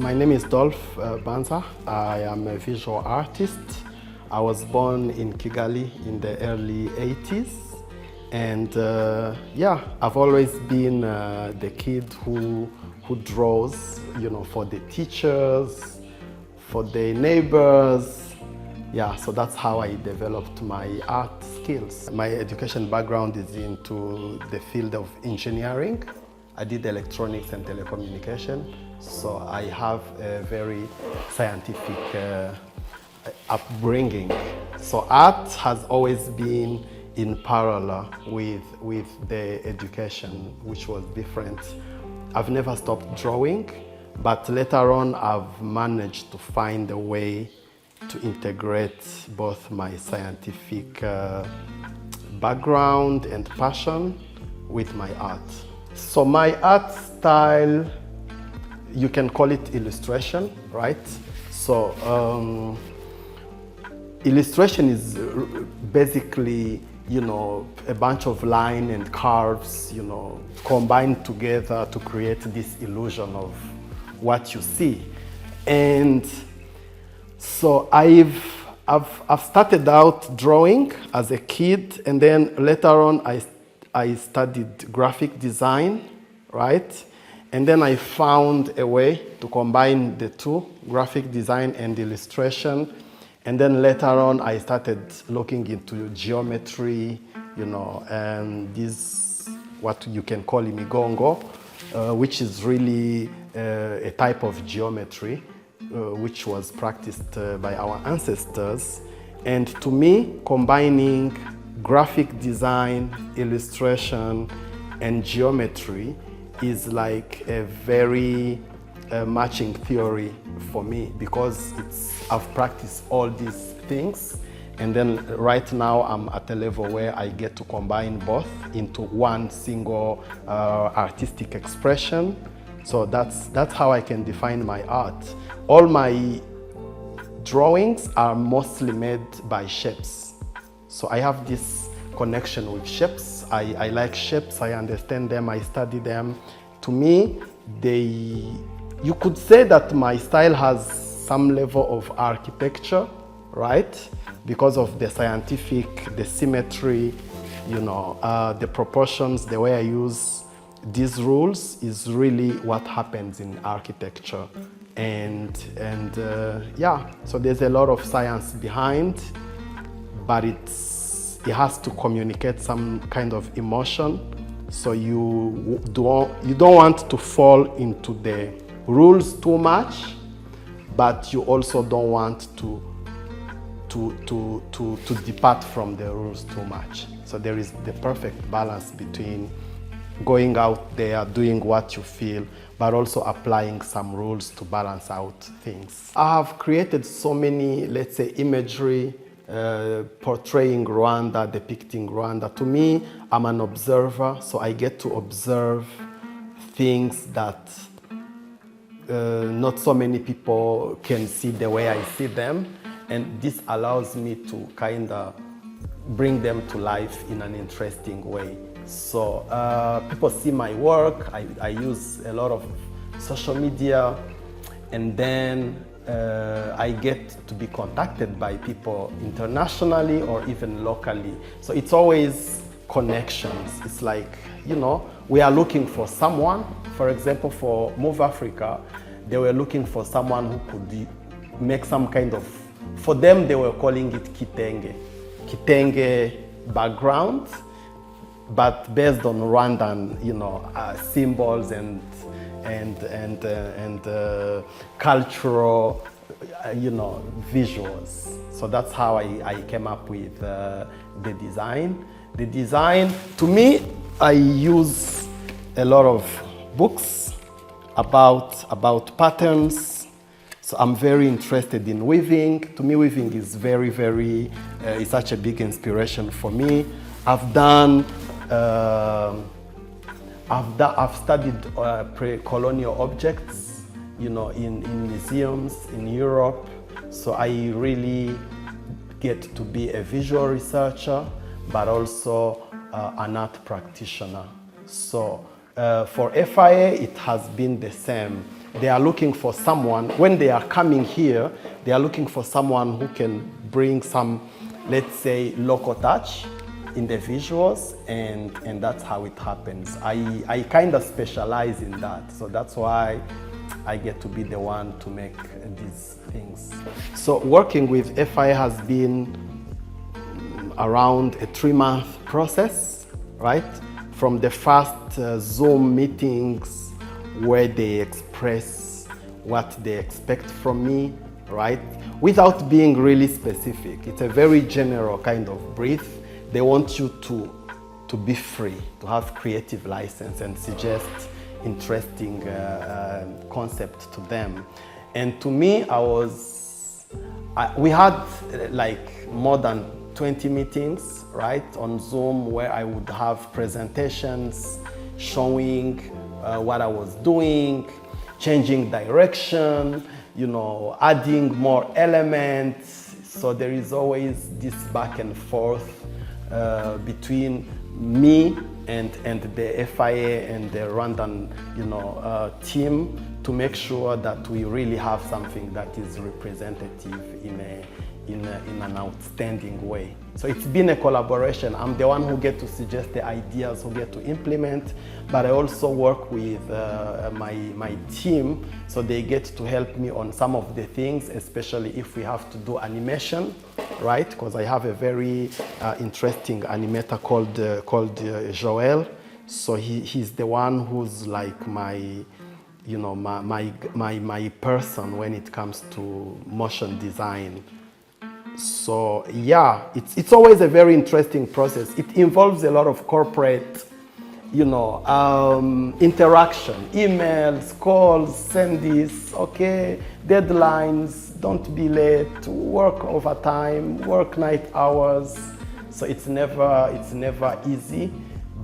My name is Dolph Banza. I am a visual artist. I was born in Kigali in the early 80s. And yeah, I've always been the kid who draws, for the teachers, for the neighbors. Yeah, so that's how I developed my art skills. My education background is into the field of engineering. I did electronics and telecommunication, so I have a very scientific upbringing. So art has always been in parallel with the education, which was different. I've never stopped drawing, but later on I've managed to find a way to integrate both my scientific background and passion with my art. So my art style, you can call it illustration, right? So illustration is basically, a bunch of lines and curves, combined together to create this illusion of what you see. And so I've started out drawing as a kid, and then later on I studied graphic design, right? And then I found a way to combine the two, graphic design and illustration. And then later on I started looking into geometry, and this, what you can call imigongo, which is really a type of geometry which was practiced by our ancestors. And to me, combining graphic design, illustration, and geometry is like a very matching theory for me, because I've practiced all these things, and then right now I'm at a level where I get to combine both into one single artistic expression. So that's how I can define my art. All my drawings are mostly made by shapes. So I have this connection with shapes. I like shapes, I understand them, I study them. To me, you could say that my style has some level of architecture, right? Because of the scientific, the symmetry, the proportions, the way I use these rules is really what happens in architecture. And yeah, so there's a lot of science behind, but it has to communicate some kind of emotion. So you don't want to fall into the rules too much, but you also don't want to depart from the rules too much. So there is the perfect balance between going out there, doing what you feel, but also applying some rules to balance out things. I have created so many, let's say, imagery portraying Rwanda, depicting Rwanda. To me, I'm an observer, so I get to observe things that not so many people can see the way I see them, and this allows me to kind of bring them to life in an interesting way. So people see my work, I use a lot of social media, and then I get to be contacted by people internationally or even locally. So it's always connections. It's like, we are looking for someone. For example, for Move Africa, they were looking for someone who could make some kind of, for them they were calling it kitenge background, but based on Rwandan, symbols and cultural, visuals. So that's how I came up with the design. The design, to me, I use a lot of books about patterns. So I'm very interested in weaving. To me, weaving is is such a big inspiration for me. I've studied pre-colonial objects, in museums in Europe. So I really get to be a visual researcher, but also an art practitioner. So for FIA, it has been the same. they are looking for someone, when they are coming here, they are looking for someone who can bring some, let's say, local touch in the visuals, and that's how it happens. I kind of specialize in that, so that's why I get to be the one to make these things. So working with FIA has been around a 3-month process, right? From the first Zoom meetings where they express what they expect from me, right? Without being really specific. It's a very general kind of brief. They want you to be free, to have creative license and suggest interesting concept to them. And to me, we had like more than 20 meetings, right, on Zoom, where I would have presentations showing what I was doing, changing direction, adding more elements. So there is always this back and forth between me and the FIA and the Rwandan team to make sure that we really have something that is representative in an outstanding way. So it's been a collaboration. I'm the one who get to suggest the ideas, who get to implement, but I also work with my team, so they get to help me on some of the things, especially if we have to do animation, right? Because I have a very interesting animator called Joel. So he's the one who's like my person when it comes to motion design. So yeah, it's always a very interesting process. It involves a lot of corporate, interaction, emails, calls, send this, okay, deadlines, don't be late, work overtime, work night hours. So it's never easy,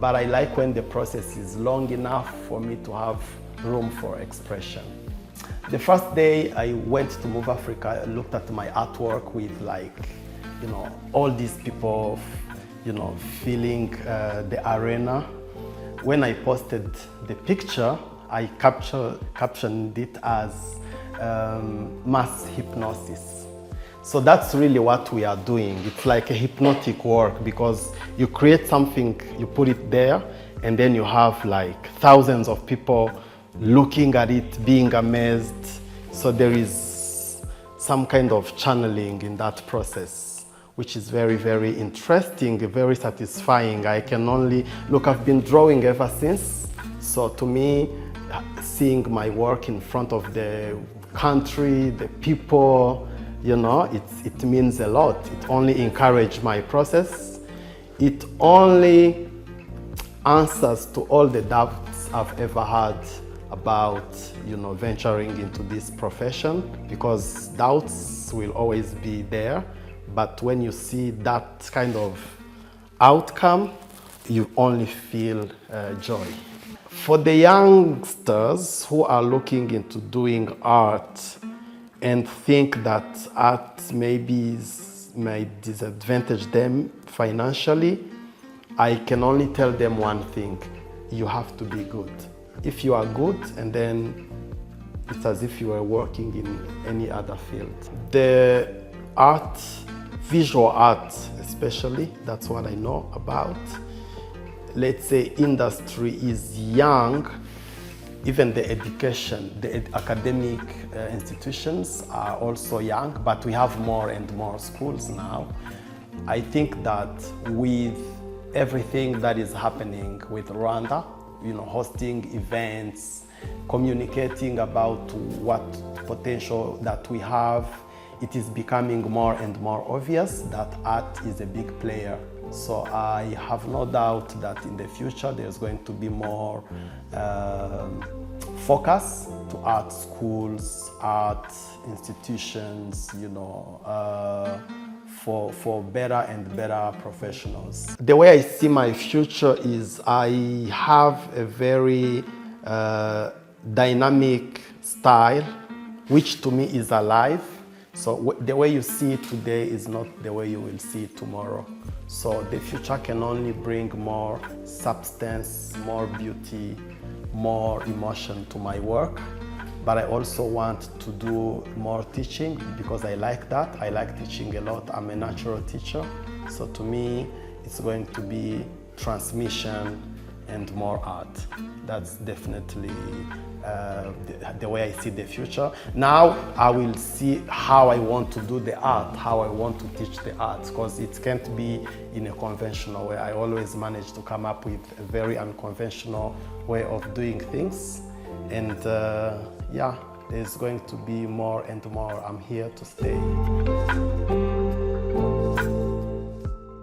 but I like when the process is long enough for me to have room for expression. The first day I went to Move Africa, I looked at my artwork with all these people, filling the arena. When I posted the picture, I captioned it as mass hypnosis. So that's really what we are doing. It's like a hypnotic work, because you create something, you put it there, and then you have like thousands of people looking at it, being amazed. So there is some kind of channeling in that process, which is very, very interesting, very satisfying. I can only look, I've been drawing ever since. So to me, seeing my work in front of the country, the people, it means a lot. It only encourages my process. It only answers to all the doubts I've ever had about venturing into this profession, because doubts will always be there, but when you see that kind of outcome, you only feel joy. For the youngsters who are looking into doing art and think that art maybe might disadvantage them financially, I can only tell them one thing: you have to be good. If you are good, and then it's as if you were working in any other field. The art, visual art especially, that's what I know about. Let's say industry is young, even the education, the academic institutions are also young, but we have more and more schools now. I think that with everything that is happening with Rwanda, hosting events, communicating about what potential that we have, it is becoming more and more obvious that art is a big player. So I have no doubt that in the future there's going to be more focus to art schools, art institutions, for better and better professionals. The way I see my future is I have a very dynamic style, which to me is alive. So the way you see it today is not the way you will see it tomorrow. So the future can only bring more substance, more beauty, more emotion to my work. but I also want to do more teaching because I like that. I like teaching a lot. I'm a natural teacher. So to me, it's going to be transmission and more art. That's definitely the way I see the future. Now I will see how I want to do the art, how I want to teach the art, because it can't be in a conventional way. I always manage to come up with a very unconventional way of doing things. And yeah, there's going to be more and more. I'm here to stay.